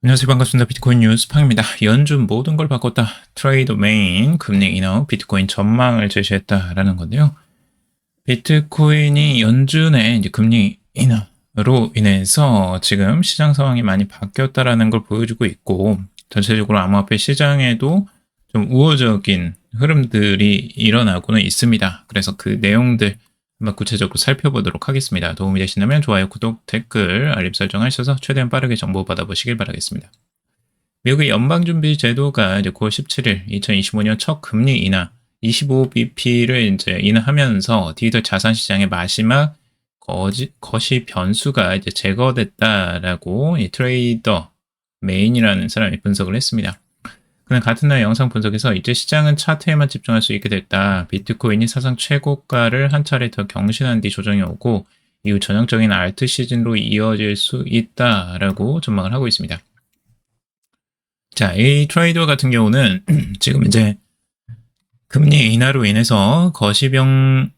안녕하세요. 반갑습니다. 비트코인 뉴스 팡입니다. 연준 모든 걸 바꿨다. 트레이더 메인 금리 인하 비트코인 전망을 제시했다라는 건데요. 비트코인이 연준의 이제 금리 인하로 인해서 지금 시장 상황이 많이 바뀌었다라는 걸 보여주고 있고, 전체적으로 암호화폐 시장에도 좀 우호적인 흐름들이 일어나고는 있습니다. 그래서 그 내용들 한번 구체적으로 살펴보도록 하겠습니다. 도움이 되신다면 좋아요, 구독, 댓글, 알림 설정하셔서 최대한 빠르게 정보 받아보시길 바라겠습니다. 미국의 연방준비제도가 이제 9월 17일 2025년 첫 금리 인하 25bp를 이제 인하하면서 디지털 자산 시장의 마지막 거시 변수가 이제 제거됐다라고 이 트레이더 메인이라는 사람이 분석을 했습니다. 그는 같은 날 영상 분석에서 이제 시장은 차트에만 집중할 수 있게 됐다. 비트코인이 사상 최고가를 한 차례 더 경신한 뒤 조정이 오고 이후 전형적인 알트 시즌으로 이어질 수 있다라고 전망을 하고 있습니다. 자, 이 트레이더 같은 경우는 지금 이제 금리 인하로 인해서 거시병제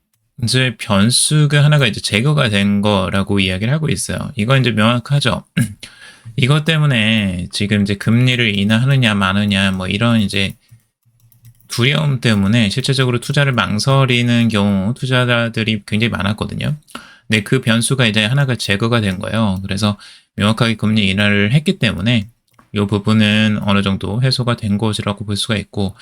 변수가 하나가 이제 제거가 된 거라고 이야기를 하고 있어요. 이건 이제 명확하죠. 이것 때문에 지금 이제 금리를 인하하느냐 마느냐 뭐 이런 이제 두려움 때문에 실제적으로 투자를 망설이는 경우 투자자들이 굉장히 많았거든요. 근데 그 변수가 이제 하나가 제거가 된 거예요. 그래서 명확하게 금리 인하를 했기 때문에 이 부분은 어느 정도 해소가 된 것이라고 볼 수가 있고,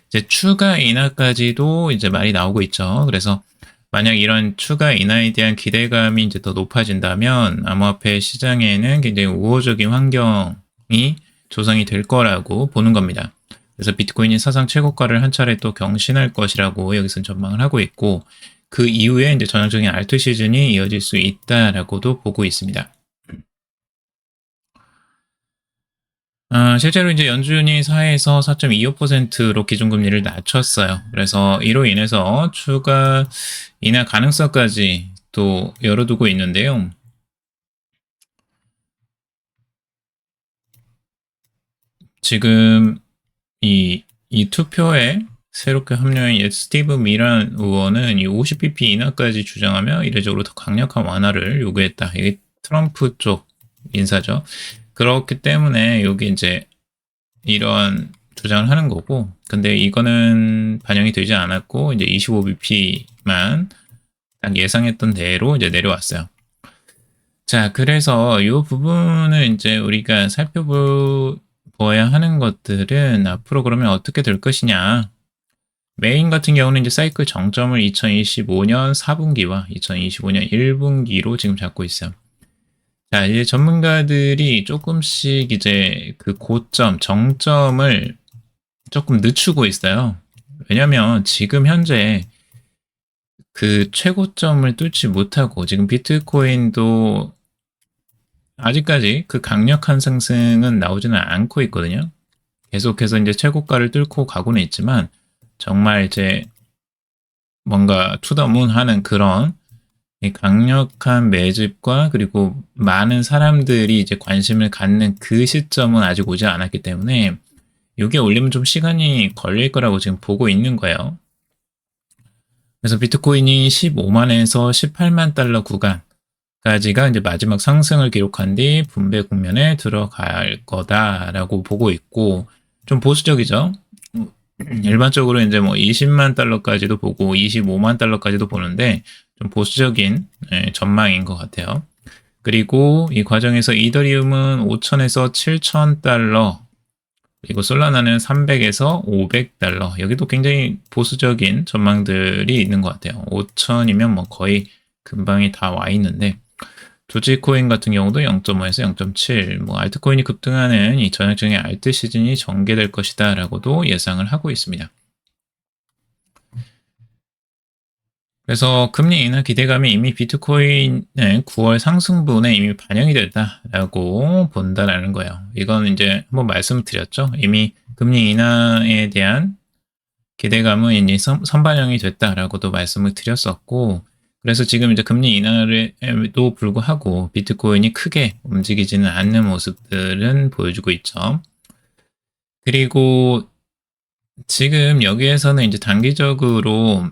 이제 추가 인하까지도 이제 말이 나오고 있죠. 그래서 만약 이런 추가 인하에 대한 기대감이 이제 더 높아진다면 암호화폐 시장에는 굉장히 우호적인 환경이 조성이 될 거라고 보는 겁니다. 그래서 비트코인이 사상 최고가를 한 차례 또 경신할 것이라고 여기서 전망을 하고 있고, 그 이후에 이제 전형적인 알트 시즌이 이어질 수 있다라고도 보고 있습니다. 실제로 이제 연준이 4에서 4.25%로 기준금리를 낮췄어요. 그래서 이로 인해서 추가 인하 가능성까지 또 열어두고 있는데요. 지금 이 투표에 새롭게 합류한 스티브 미란 의원은 이 50bp 인하까지 주장하며 이례적으로 더 강력한 완화를 요구했다. 이게 트럼프 쪽 인사죠. 그렇기 때문에 여기 이제 이런 주장을 하는 거고, 근데 이거는 반영이 되지 않았고 이제 25bp만 딱 예상했던 대로 이제 내려왔어요. 자, 그래서 이 부분을 이제 우리가 살펴봐야 하는 것들은 앞으로 그러면 어떻게 될 것이냐. 메인 같은 경우는 이제 사이클 정점을 2025년 4분기와 2025년 1분기로 지금 잡고 있어요. 자, 이제 전문가들이 조금씩 이제 그 고점, 정점을 조금 늦추고 있어요. 왜냐면 지금 현재 그 최고점을 뚫지 못하고 지금 비트코인도 아직까지 그 강력한 상승은 나오지는 않고 있거든요. 계속해서 이제 최고가를 뚫고 가고는 있지만 정말 이제 뭔가 투더문 하는 그런 강력한 매집과 그리고 많은 사람들이 이제 관심을 갖는 그 시점은 아직 오지 않았기 때문에 이게 올리면 좀 시간이 걸릴 거라고 지금 보고 있는 거예요. 그래서 비트코인이 15만에서 18만 달러 구간까지가 이제 마지막 상승을 기록한 뒤 분배 국면에 들어갈 거다라고 보고 있고, 좀 보수적이죠. 일반적으로 이제 뭐 20만 달러까지도 보고 25만 달러까지도 보는데 좀 보수적인 전망인 것 같아요. 그리고 이 과정에서 이더리움은 5천에서 7천 달러, 그리고 솔라나는 300에서 500달러. 여기도 굉장히 보수적인 전망들이 있는 것 같아요. 5천이면 뭐 거의 금방이 다 와 있는데, 도지코인 같은 경우도 0.5에서 0.7, 뭐 알트코인이 급등하는 이 전형적인 알트 시즌이 전개될 것이다 라고도 예상을 하고 있습니다. 그래서 금리 인하 기대감이 이미 비트코인의 9월 상승분에 이미 반영이 됐다라고 본다라는 거예요. 이건 이제 한번 말씀을 드렸죠. 이미 금리 인하에 대한 기대감은 이미 선반영이 됐다라고도 말씀을 드렸었고, 그래서 지금 이제 금리 인하에도 불구하고 비트코인이 크게 움직이지는 않는 모습들은 보여주고 있죠. 그리고 지금 여기에서는 이제 단기적으로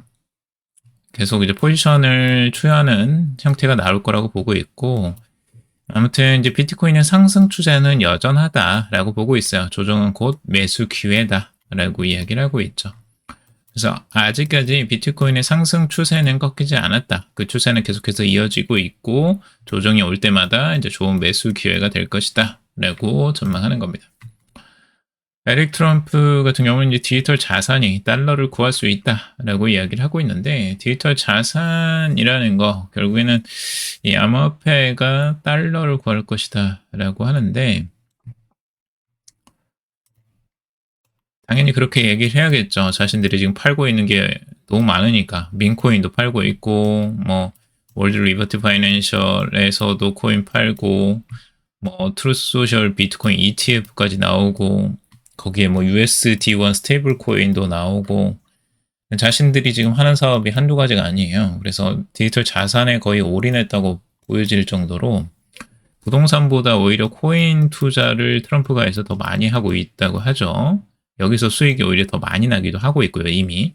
계속 이제 포지션을 취하는 형태가 나올 거라고 보고 있고, 아무튼 이제 비트코인의 상승 추세는 여전하다라고 보고 있어요. 조정은 곧 매수 기회다라고 이야기를 하고 있죠. 그래서 아직까지 비트코인의 상승 추세는 꺾이지 않았다. 그 추세는 계속해서 이어지고 있고 조정이 올 때마다 이제 좋은 매수 기회가 될 것이다 라고 전망하는 겁니다. 에릭 트럼프 같은 경우는 이제 디지털 자산이 달러를 구할 수 있다라고 이야기를 하고 있는데, 디지털 자산이라는 거 결국에는 이 암호화폐가 달러를 구할 것이다라고 하는데, 당연히 그렇게 얘기를 해야겠죠. 자신들이 지금 팔고 있는 게 너무 많으니까. 민코인도 팔고 있고, 뭐 월드 리버티 파이낸셜에서도 코인 팔고, 뭐 트루스 소셜 비트코인 ETF까지 나오고, 거기에 뭐 USD1 스테이블 코인도 나오고, 자신들이 지금 하는 사업이 한두 가지가 아니에요. 그래서 디지털 자산에 거의 올인했다고 보여질 정도로 부동산보다 오히려 코인 투자를 트럼프가 해서 더 많이 하고 있다고 하죠. 여기서 수익이 오히려 더 많이 나기도 하고 있고요, 이미.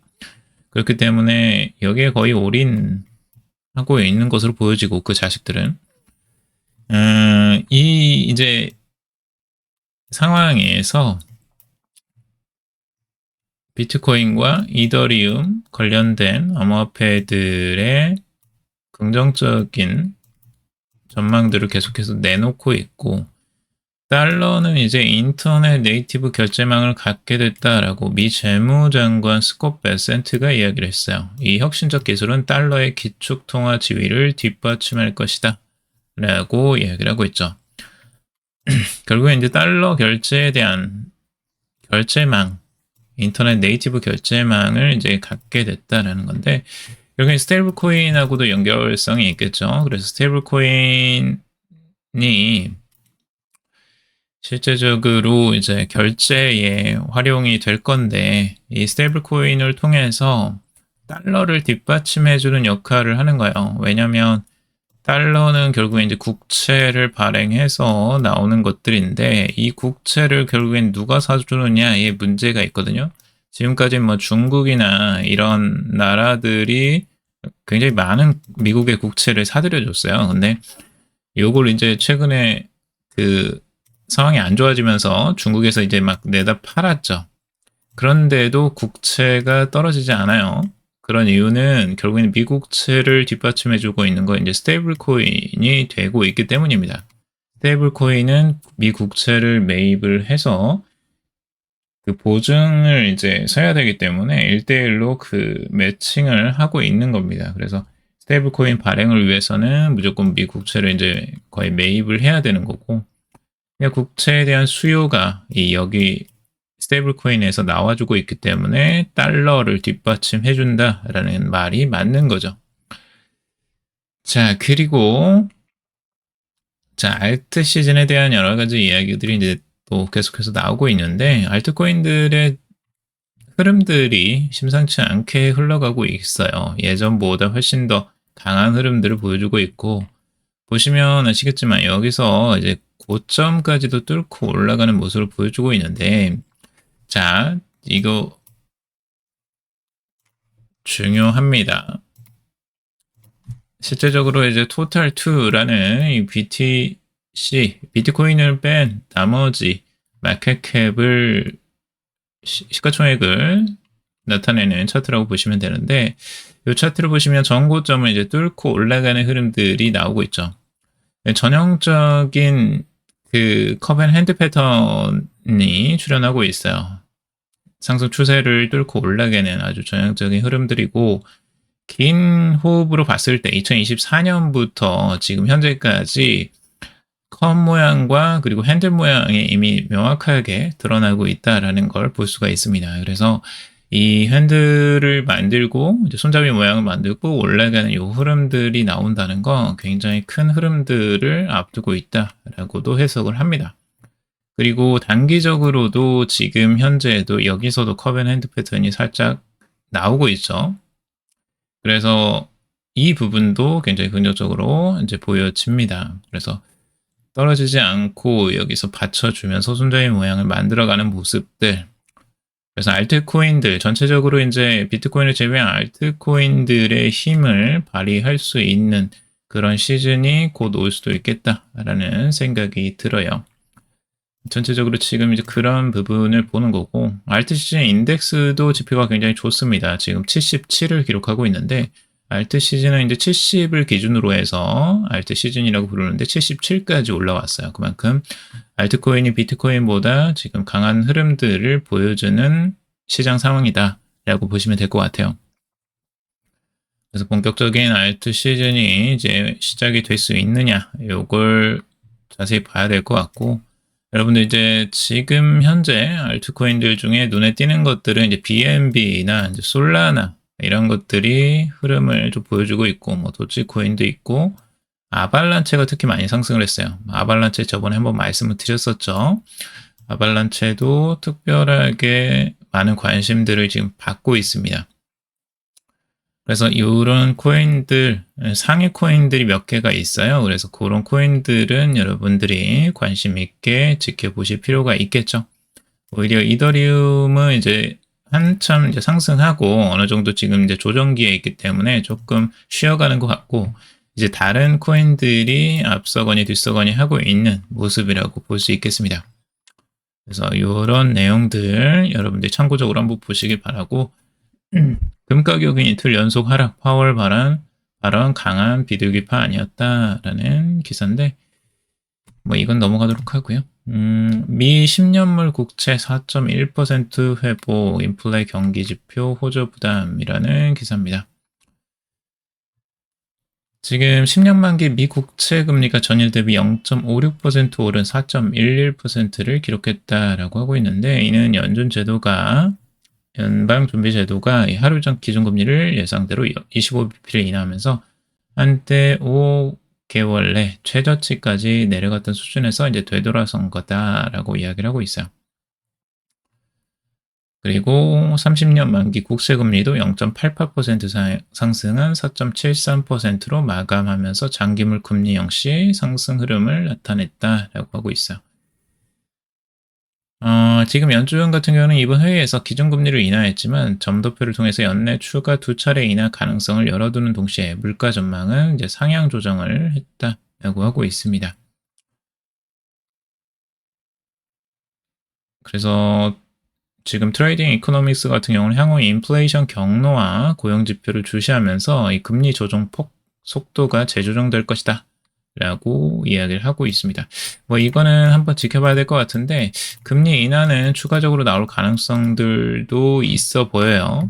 그렇기 때문에 여기에 거의 올인하고 있는 것으로 보여지고, 그 자식들은. 이 이제 상황에서 비트코인과 이더리움 관련된 암호화폐들의 긍정적인 전망들을 계속해서 내놓고 있고, 달러는 이제 인터넷 네이티브 결제망을 갖게 됐다라고 미 재무장관 스콧 베센트가 이야기를 했어요. 이 혁신적 기술은 달러의 기축통화 지위를 뒷받침할 것이다 라고 이야기를 하고 있죠. 결국에 이제 달러 결제에 대한 결제망, 인터넷 네이티브 결제망을 이제 갖게 됐다라는 건데, 결국엔 스테이블 코인하고도 연결성이 있겠죠. 그래서 스테이블 코인이 실제적으로 이제 결제에 활용이 될 건데, 이 스테이블 코인을 통해서 달러를 뒷받침해주는 역할을 하는 거예요. 왜냐면 달러는 결국에 이제 국채를 발행해서 나오는 것들인데, 이 국채를 결국엔 누가 사주느냐에 문제가 있거든요. 지금까지 뭐 중국이나 이런 나라들이 굉장히 많은 미국의 국채를 사들여줬어요. 근데 요걸 이제 최근에 그 상황이 안 좋아지면서 중국에서 이제 막 내다 팔았죠. 그런데도 국채가 떨어지지 않아요. 그런 이유는 결국에는 미국채를 뒷받침해주고 있는 거 이제 스테이블 코인이 되고 있기 때문입니다. 스테이블 코인은 미국채를 매입을 해서 그 보증을 이제 서야 되기 때문에 1대1로 그 매칭을 하고 있는 겁니다. 그래서 스테이블 코인 발행을 위해서는 무조건 미국채를 이제 거의 매입을 해야 되는 거고, 그냥 국채에 대한 수요가 이 여기 스테이블 코인에서 나와주고 있기 때문에 달러를 뒷받침해준다라는 말이 맞는 거죠. 자, 그리고 알트 시즌에 대한 여러 가지 이야기들이 이제 또 계속해서 나오고 있는데, 알트코인들의 흐름들이 심상치 않게 흘러가고 있어요. 예전보다 훨씬 더 강한 흐름들을 보여주고 있고, 보시면 아시겠지만 여기서 이제 고점까지도 뚫고 올라가는 모습을 보여주고 있는데, 자, 이거 중요합니다. 실제적으로 이제 토탈2라는 이 BTC, 비트코인을 뺀 나머지 마켓캡을 시가총액을 나타내는 차트라고 보시면 되는데, 이 차트를 보시면 전고점을 이제 뚫고 올라가는 흐름들이 나오고 있죠. 전형적인 그 컵앤 핸드 패턴이 출현하고 있어요. 상승 추세를 뚫고 올라가는 아주 전형적인 흐름들이고, 긴 호흡으로 봤을 때 2024년부터 지금 현재까지 컵 모양과 그리고 핸들 모양이 이미 명확하게 드러나고 있다라는 걸 볼 수가 있습니다. 그래서 이 핸들을 만들고 이제 손잡이 모양을 만들고 올라가는 이 흐름들이 나온다는 건 굉장히 큰 흐름들을 앞두고 있다라고도 해석을 합니다. 그리고 단기적으로도 지금 현재도 여기서도 컵앤 핸드 패턴이 살짝 나오고 있죠. 그래서 이 부분도 굉장히 긍정적으로 이제 보여집니다. 그래서 떨어지지 않고 여기서 받쳐주면서 손잡이 모양을 만들어가는 모습들. 그래서 알트코인들, 전체적으로 이제 비트코인을 제외한 알트코인들의 힘을 발휘할 수 있는 그런 시즌이 곧 올 수도 있겠다라는 생각이 들어요. 전체적으로 지금 이제 그런 부분을 보는 거고, 알트 시즌 인덱스도 지표가 굉장히 좋습니다. 지금 77을 기록하고 있는데, 알트 시즌은 이제 70을 기준으로 해서 알트 시즌이라고 부르는데 77까지 올라왔어요. 그만큼 알트코인이 비트코인보다 지금 강한 흐름들을 보여주는 시장 상황이다라고 보시면 될 것 같아요. 그래서 본격적인 알트 시즌이 이제 시작이 될 수 있느냐, 요걸 자세히 봐야 될 것 같고, 여러분들 이제 지금 현재 알트코인들 중에 눈에 띄는 것들은 이제 BNB나 이제 솔라나 이런 것들이 흐름을 좀 보여주고 있고, 뭐 도지코인도 있고, 아발란체가 특히 많이 상승을 했어요. 아발란체 저번에 한번 말씀을 드렸었죠. 아발란체도 특별하게 많은 관심들을 지금 받고 있습니다. 그래서 이런 코인들, 상위 코인들이 몇 개가 있어요. 그래서 그런 코인들은 여러분들이 관심 있게 지켜보실 필요가 있겠죠. 오히려 이더리움은 이제 한참 이제 상승하고 어느 정도 지금 이제 조정기에 있기 때문에 조금 쉬어가는 것 같고, 이제 다른 코인들이 앞서거니 뒤서거니 하고 있는 모습이라고 볼 수 있겠습니다. 그래서 이런 내용들 여러분들이 참고적으로 한번 보시길 바라고, 금 가격이 이틀 연속 하락, 파월 발언 강한 비둘기파 아니었다라는 기사인데, 뭐 이건 넘어가도록 하고요. 미 10년물 국채 4.1% 회복, 인플레 경기 지표 호조 부담이라는 기사입니다. 지금 10년 만기 미 국채 금리가 전일 대비 0.56% 오른 4.11%를 기록했다라고 하고 있는데, 이는 연방준비제도가 하루 전 기준금리를 예상대로 25bp를 인하하면서 한때 5개월 내 최저치까지 내려갔던 수준에서 이제 되돌아선 거다라고 이야기를 하고 있어요. 그리고 30년 만기 국채금리도 0.88% 상승한 4.73%로 마감하면서 장기물 금리 역시 상승 흐름을 나타냈다라고 하고 있어요. 지금 연준 같은 경우는 이번 회의에서 기준금리를 인하했지만 점도표를 통해서 연내 추가 2차례 인하 가능성을 열어두는 동시에 물가 전망은 이제 상향 조정을 했다라고 하고 있습니다. 그래서 지금 트레이딩 이코노믹스 같은 경우는 향후 인플레이션 경로와 고용 지표를 주시하면서 이 금리 조정 속도가 재조정될 것이다 라고 이야기를 하고 있습니다. 뭐 이거는 한번 지켜봐야 될 것 같은데, 금리 인하는 추가적으로 나올 가능성들도 있어 보여요.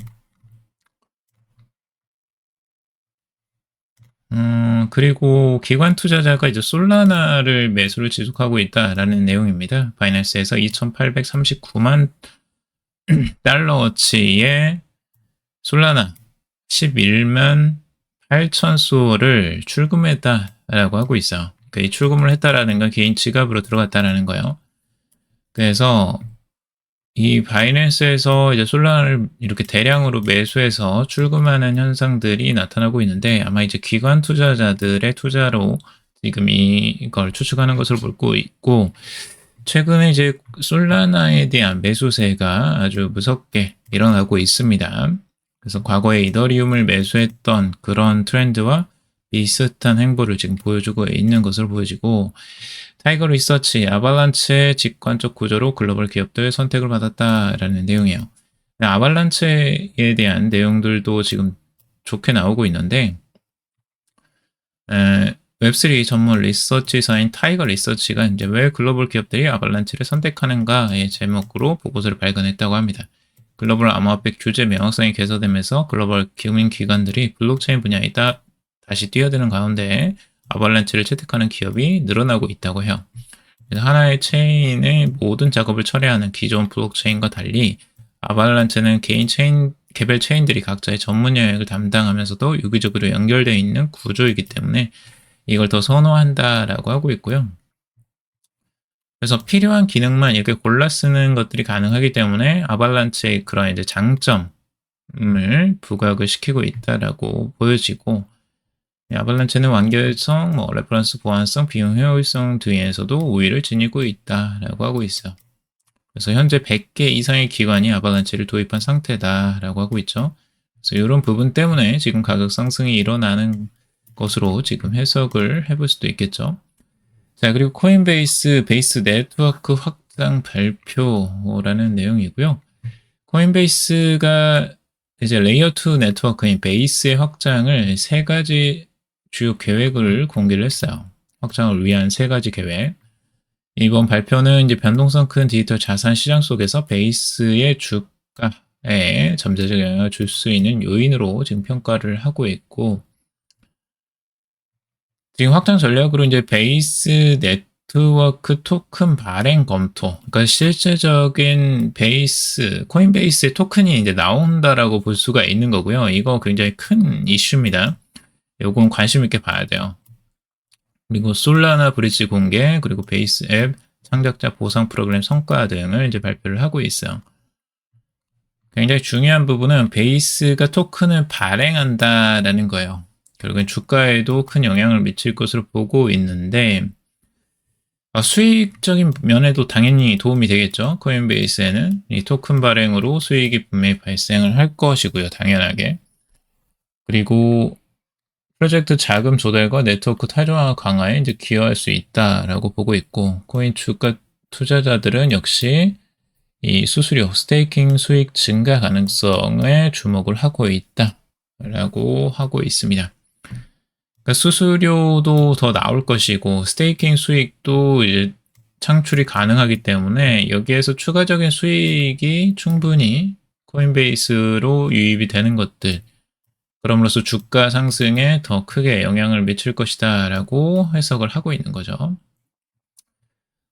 그리고 기관 투자자가 이제 솔라나를 매수를 지속하고 있다라는 내용입니다. 바이낸스에서 2,839만 달러어치의 솔라나 11만 8천 수를 출금했다라고 하고 있어요. 그러니까 이 출금을 했다라는 건 개인 지갑으로 들어갔다라는 거예요. 그래서 이 바이낸스에서 이제 솔라나를 이렇게 대량으로 매수해서 출금하는 현상들이 나타나고 있는데, 아마 이제 기관 투자자들의 투자로 지금 이걸 추측하는 것을 보고 있고, 최근에 이제 솔라나에 대한 매수세가 아주 무섭게 일어나고 있습니다. 그래서 과거에 이더리움을 매수했던 그런 트렌드와 비슷한 행보를 지금 보여주고 있는 것으로 보여지고, 타이거 리서치, 아발란체의 직관적 구조로 글로벌 기업들 선택을 받았다라는 내용이에요. 아발란체에 대한 내용들도 지금 좋게 나오고 있는데, 웹3 전문 리서치사인 타이거 리서치가 이제 왜 글로벌 기업들이 아발란체를 선택하는가의 제목으로 보고서를 발간했다고 합니다. 글로벌 암호화폐 규제 명확성이 개선되면서 글로벌 금융기관들이 블록체인 분야에 다시 뛰어드는 가운데 아발란체를 채택하는 기업이 늘어나고 있다고 해요. 하나의 체인의 모든 작업을 처리하는 기존 블록체인과 달리 아발란체는 개별 체인들이 각자의 전문 영역을 담당하면서도 유기적으로 연결되어 있는 구조이기 때문에 이걸 더 선호한다라고 하고 있고요. 그래서 필요한 기능만 이렇게 골라 쓰는 것들이 가능하기 때문에 아발란체의 그런 이제 장점을 부각을 시키고 있다라고 보여지고, 아발란체는 완결성, 레퍼런스 보안성, 비용 효율성 등에서도 우위를 지니고 있다라고 하고 있어요. 그래서 현재 100개 이상의 기관이 아발란체를 도입한 상태다라고 하고 있죠. 그래서 이런 부분 때문에 지금 가격 상승이 일어나는 것으로 지금 해석을 해볼 수도 있겠죠. 자, 그리고 코인베이스 베이스 네트워크 확장 발표라는 내용이고요. 코인베이스가 이제 레이어 2 네트워크인 베이스의 확장을 세 가지 주요 계획을 공개를 했어요. 확장을 위한 세 가지 계획. 이번 발표는 이제 변동성 큰 디지털 자산 시장 속에서 베이스의 주가에 잠재적 영향을 줄 수 있는 요인으로 지금 평가를 하고 있고, 지금 확장 전략으로 이제 베이스 네트워크 토큰 발행 검토, 그러니까 실제적인 베이스, 코인베이스의 토큰이 이제 나온다라고 볼 수가 있는 거고요. 이거 굉장히 큰 이슈입니다. 요건 관심 있게 봐야 돼요. 그리고 솔라나 브릿지 공개, 그리고 베이스 앱 창작자 보상 프로그램 성과 등을 이제 발표를 하고 있어요. 굉장히 중요한 부분은 베이스가 토큰을 발행한다라는 거예요. 결국엔 주가에도 큰 영향을 미칠 것으로 보고 있는데, 수익적인 면에도 당연히 도움이 되겠죠. 코인베이스에는 이 토큰 발행으로 수익이 분명히 발생을 할 것이고요. 당연하게. 그리고 프로젝트 자금 조달과 네트워크 타종화 강화에 이제 기여할 수 있다라고 보고 있고, 코인 주가 투자자들은 역시 이 수수료, 스테이킹 수익 증가 가능성에 주목을 하고 있다라고 하고 있습니다. 그러니까 수수료도 더 나올 것이고, 스테이킹 수익도 이제 창출이 가능하기 때문에 여기에서 추가적인 수익이 충분히 코인베이스로 유입이 되는 것들, 그럼으로써 주가 상승에 더 크게 영향을 미칠 것이다 라고 해석을 하고 있는 거죠.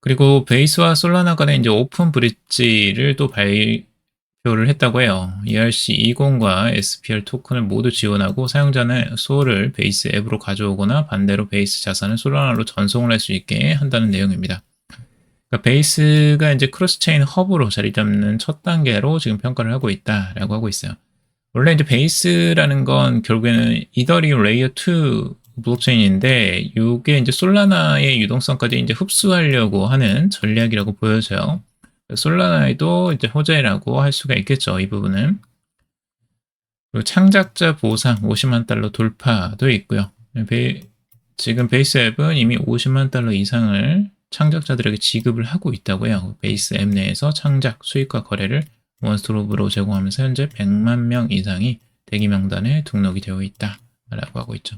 그리고 베이스와 솔라나 간에 이제 오픈 브릿지를 또 발표를 했다고 해요. ERC20과 SPR 토큰을 모두 지원하고 사용자는 소를 베이스 앱으로 가져오거나 반대로 베이스 자산을 솔라나로 전송을 할 수 있게 한다는 내용입니다. 그러니까 베이스가 이제 크로스체인 허브로 자리 잡는 첫 단계로 지금 평가를 하고 있다라고 하고 있어요. 원래 이제 베이스라는 건 결국에는 이더리움 레이어 2 블록체인인데, 이게 이제 솔라나의 유동성까지 이제 흡수하려고 하는 전략이라고 보여져요. 솔라나에도 이제 호재라고 할 수가 있겠죠, 이 부분은. 그리고 창작자 보상 50만 달러 돌파도 있고요. 지금 베이스 앱은 이미 50만 달러 이상을 창작자들에게 지급을 하고 있다고 해요. 베이스 앱 내에서 창작, 수익과 거래를 원스톱으로 제공하면서 현재 100만 명 이상이 대기 명단에 등록이 되어 있다라고 하고 있죠.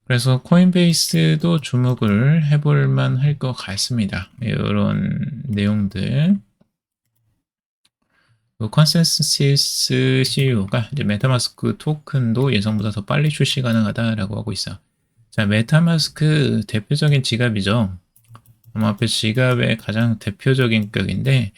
그래서 코인베이스도 주목을 해볼 만할 것 같습니다. 이런 내용들. 컨센서스 CEO가 이제 메타마스크 토큰도 예상보다 더 빨리 출시 가능하다라고 하고 있어요. 자, 메타마스크 대표적인 지갑이죠. 암호화폐 지갑의 가장 대표적인 격인데,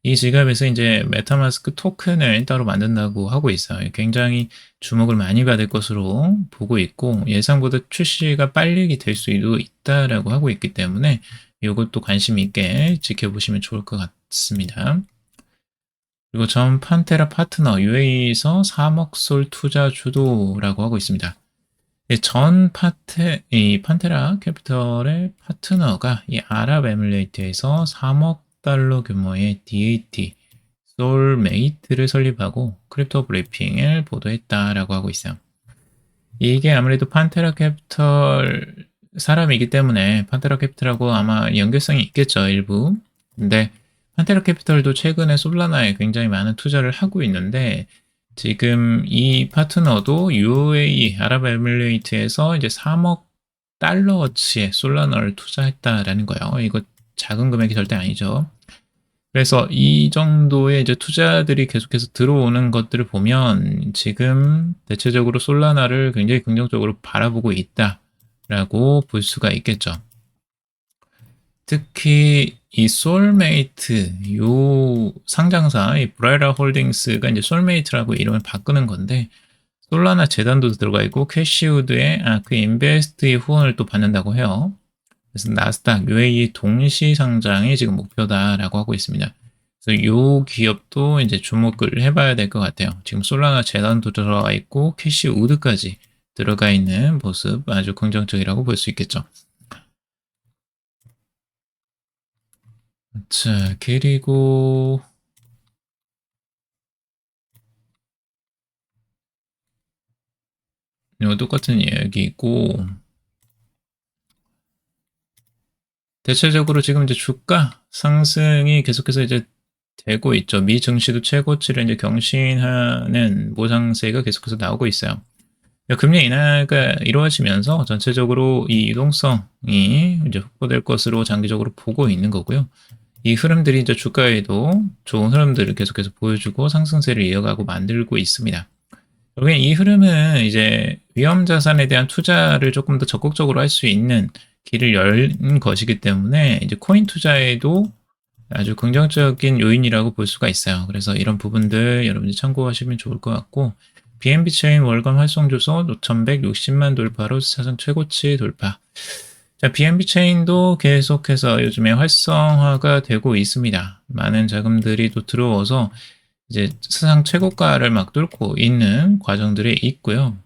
이 지갑에서 이제 메타마스크 토큰을 따로 만든다고 하고 있어요. 굉장히 주목을 많이 받을 것으로 보고 있고, 예상보다 출시가 빨리 될 수도 있다라고 하고 있기 때문에 이것도 관심 있게 지켜보시면 좋을 것 같습니다. 그리고 전 판테라 파트너 UAE에서 3억 솔 투자 주도라고 하고 있습니다. 이 판테라 캐피털의 파트너가 이 아랍에미레이트에서 3억 달러 규모의 DAT 솔메이트를 설립하고 크립토 브리핑을 보도했다라고 하고 있어요. 이게 아무래도 판테라 캐피털 사람이기 때문에 판테라 캐피털하고 아마 연결성이 있겠죠, 일부. 근데 판테라 캐피털도 최근에 솔라나에 굉장히 많은 투자를 하고 있는데, 지금 이 파트너도 UAE 아랍에미레이트에서 이제 3억 달러어치의 솔라나를 투자했다라는 거예요. 이거 작은 금액이 절대 아니죠. 그래서 이 정도의 이제 투자들이 계속해서 들어오는 것들을 보면 지금 대체적으로 솔라나를 굉장히 긍정적으로 바라보고 있다라고 볼 수가 있겠죠. 특히 이 솔메이트, 요 상장사, 이 브라이라 홀딩스가 이제 솔메이트라고 이름을 바꾸는 건데, 솔라나 재단도 들어가 있고, 캐시우드의 그 인베스트의 후원을 또 받는다고 해요. 그래서 나스닥, UAE 동시 상장이 지금 목표다라고 하고 있습니다. 그래서 요 기업도 이제 주목을 해봐야 될 것 같아요. 지금 솔라나 재단도 들어가 있고, 캐시우드까지 들어가 있는 모습 아주 긍정적이라고 볼 수 있겠죠. 자, 그리고 이거 똑같은 이야기고, 대체적으로 지금 이제 주가 상승이 계속해서 이제 되고 있죠. 미 증시도 최고치를 이제 경신하는 모상세가 계속해서 나오고 있어요. 금리 인하가 이루어지면서 전체적으로 이 유동성이 이제 확보될 것으로 장기적으로 보고 있는 거고요. 이 흐름들이 이제 주가에도 좋은 흐름들을 계속해서 보여주고 상승세를 이어가고 만들고 있습니다. 결국엔 이 흐름은 이제 위험 자산에 대한 투자를 조금 더 적극적으로 할 수 있는 길을 연 것이기 때문에 이제 코인 투자에도 아주 긍정적인 요인이라고 볼 수가 있어요. 그래서 이런 부분들 여러분이 참고하시면 좋을 것 같고, BNB 체인 월간 활성 주소 5,160만 돌파로 사상 최고치 돌파. 자, BNB 체인도 계속해서 요즘에 활성화가 되고 있습니다. 많은 자금들이 또 들어와서 이제 사상 최고가를 막 뚫고 있는 과정들이 있고요.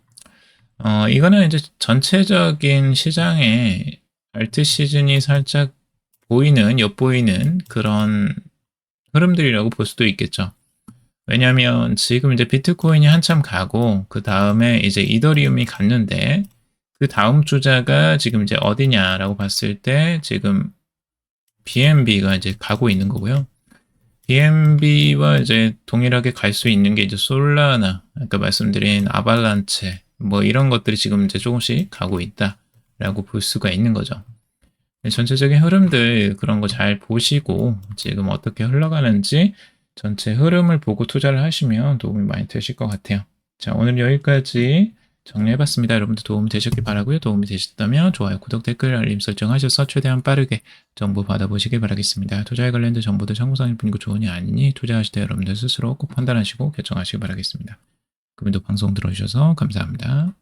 이거는 이제 전체적인 시장에 알트 시즌이 살짝 엿보이는 그런 흐름들이라고 볼 수도 있겠죠. 왜냐하면 지금 이제 비트코인이 한참 가고, 그 다음에 이제 이더리움이 갔는데, 그 다음 주자가 지금 이제 어디냐라고 봤을 때, 지금 BNB가 이제 가고 있는 거고요. BNB와 이제 동일하게 갈 수 있는 게 이제 솔라나, 아까 말씀드린 아발란체, 뭐 이런 것들이 지금 이제 조금씩 가고 있다라고 볼 수가 있는 거죠. 전체적인 흐름들 그런 거 잘 보시고 지금 어떻게 흘러가는지 전체 흐름을 보고 투자를 하시면 도움이 많이 되실 것 같아요. 자, 오늘 여기까지 정리해봤습니다. 여러분들 도움이 되셨길 바라고요. 도움이 되셨다면 좋아요, 구독, 댓글, 알림 설정하셔서 최대한 빠르게 정보 받아보시길 바라겠습니다. 투자에 관련된 정보들 참고사항일 뿐이고 조언이 아니니 투자하실 때 여러분들 스스로 꼭 판단하시고 결정하시길 바라겠습니다. 그럼에도 방송 들어주셔서 감사합니다.